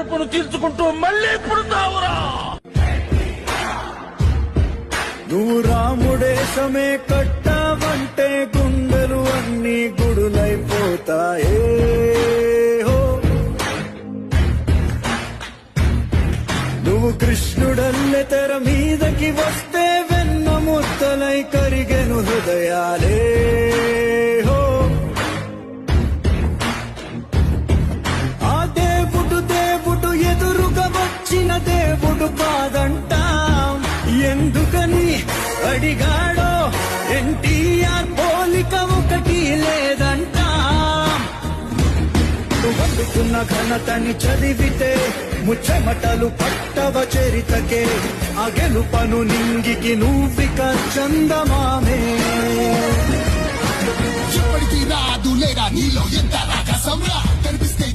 తీర్చుకుంటూ మళ్ళీ పుడతావురా. నువ్వు రాముడేశమే కట్టావంటే గుండెలు అన్ని గుడులైపోతాయే. నువ్వు కృష్ణుడల్లె తెర మీదకి వస్తే వెన్న ముద్దలై కరిగెను హృదయాలే. ఆ దేవుడు ఎదురుగా వచ్చిన దేవుడు కాదంటాం. ఎందుకని అడిగాడో ఎన్టీఆర్ పోలిక ఒకటి లేదంటాం. వండుకున్న ఘనతని చదివితే ముచ్చమటలు పట్టవ చరితకే. ఆ గెలుపను నింగికి నువ్విక చందమామే. ఎప్పటికీ రాదు లేరా నీలో ఎంత రాకసంరా కనిపిస్తే